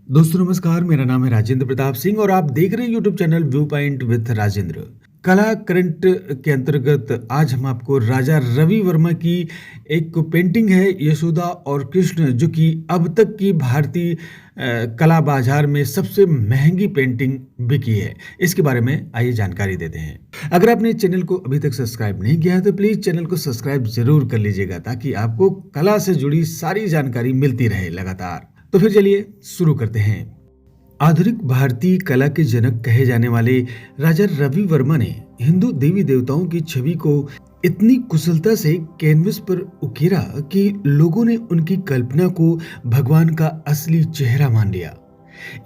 दोस्तों नमस्कार, मेरा नाम है राजेंद्र प्रताप सिंह और आप देख रहे हैं YouTube channel view point with Rajendra. कला करंट के अंतर्गत आज हम आपको राजा रवि वर्मा की एक पेंटिंग है यशोदा और कृष्ण, जो कि अब तक की भारतीय कला बाजार में सबसे महंगी पेंटिंग बिकी है। इसके बारे में आइए जानकारी देते हैं। अगर आपने चैनल को अभी तक सब्सक्राइब नहीं किया है तो प्लीज चैनल को सब्सक्राइब जरूर कर लीजिएगा, ताकि आपको कला से जुड़ी सारी जानकारी मिलती रहे लगातार। तो फिर चलिए शुरू करते हैं। आधुनिक भारतीय कला के जनक कहे जाने वाले राजा रवि वर्मा ने हिंदू देवी देवताओं की छवि को इतनी कुशलता से कैनवस पर उकेरा कि लोगों ने उनकी कल्पना को भगवान का असली चेहरा मान लिया।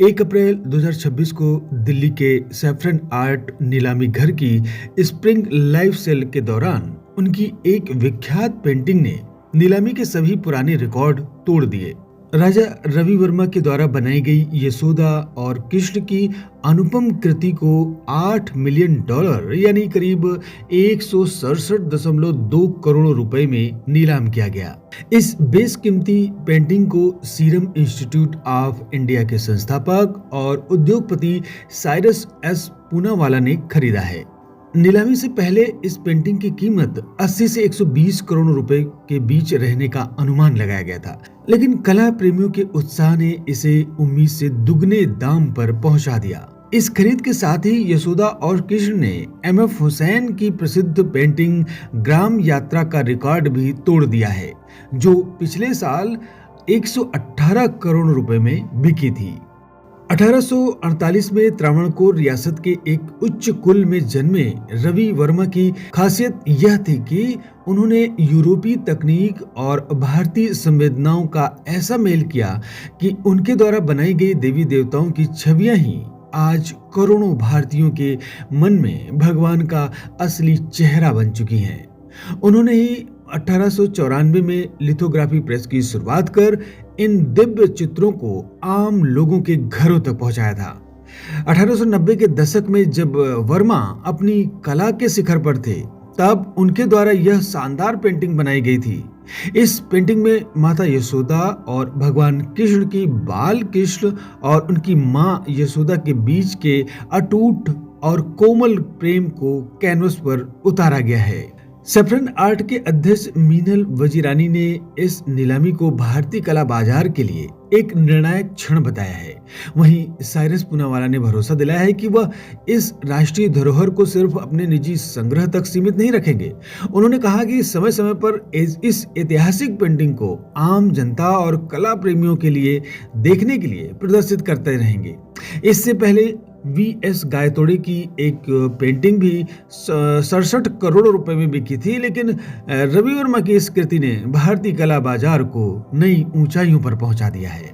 1 अप्रैल 2026 को दिल्ली के सैफरन आर्ट नीलामी घर की स्प्रिंग लाइफ सेल के दौरान उनकी एक विख्यात पेंटिंग ने नीलामी के सभी पुराने रिकॉर्ड तोड़ दिए। राजा रवि वर्मा के द्वारा बनाई गई यशोदा और कृष्ण की अनुपम कृति को $8 मिलियन यानी करीब 167.2 करोड़ रुपए में नीलाम किया गया। इस बेशकीमती पेंटिंग को सीरम इंस्टीट्यूट ऑफ इंडिया के संस्थापक और उद्योगपति साइरस एस पूनावाला ने खरीदा है। नीलामी से पहले इस पेंटिंग की कीमत 80 से 120 करोड़ रुपए के बीच रहने का अनुमान लगाया गया था, लेकिन कला प्रेमियों के उत्साह ने इसे उम्मीद से दुगने दाम पर पहुंचा दिया। इस खरीद के साथ ही यशोदा और कृष्ण ने MF हुसैन की प्रसिद्ध पेंटिंग ग्राम यात्रा का रिकॉर्ड भी तोड़ दिया है, जो पिछले साल 118 करोड़ रुपए में बिकी थी। 1848 में त्रावणकोर रियासत के एक उच्च कुल में जन्मे रवि वर्मा की खासियत यह थी कि उन्होंने यूरोपीय तकनीक और भारतीय संवेदनाओं का ऐसा मेल किया कि उनके द्वारा बनाई गई देवी देवताओं की छवियां ही आज करोड़ों भारतीयों के मन में भगवान का असली चेहरा बन चुकी हैं। उन्होंने ही 1894 में लिथोग्राफी प्रेस की शुरुआत कर इन दिव्य चित्रों को आम लोगों के घरों तक पहुंचाया था। 1890 के दशक में जब वर्मा अपनी कला के शिखर पर थे, तब उनके द्वारा यह शानदार पेंटिंग बनाई गई थी। इस पेंटिंग में माता यशोदा और भगवान कृष्ण की बाल कृष्ण और उनकी मां यशोदा के बीच के अटूट और कोमल प्रेम को कैनवस पर उतारा गया है। सैफरन आर्ट के अध्यक्ष मीनल वजीरानी ने इस नीलामी को भारतीय कला बाजार के लिए एक निर्णायक क्षण बताया है। वहीं साइरस पूनावाला ने भरोसा दिलाया है कि वह इस राष्ट्रीय धरोहर को सिर्फ अपने निजी संग्रह तक सीमित नहीं रखेंगे। उन्होंने कहा कि समय समय पर इस ऐतिहासिक पेंटिंग को आम जनता और कला प्रेमियों के लिए देखने के लिए प्रदर्शित करते रहेंगे। इससे पहले VS गायतोड़े की एक पेंटिंग भी 67 करोड़ रुपए में बिकी थी, लेकिन रवि वर्मा की इस कृति ने भारतीय कला बाजार को नई ऊंचाइयों पर पहुंचा दिया है।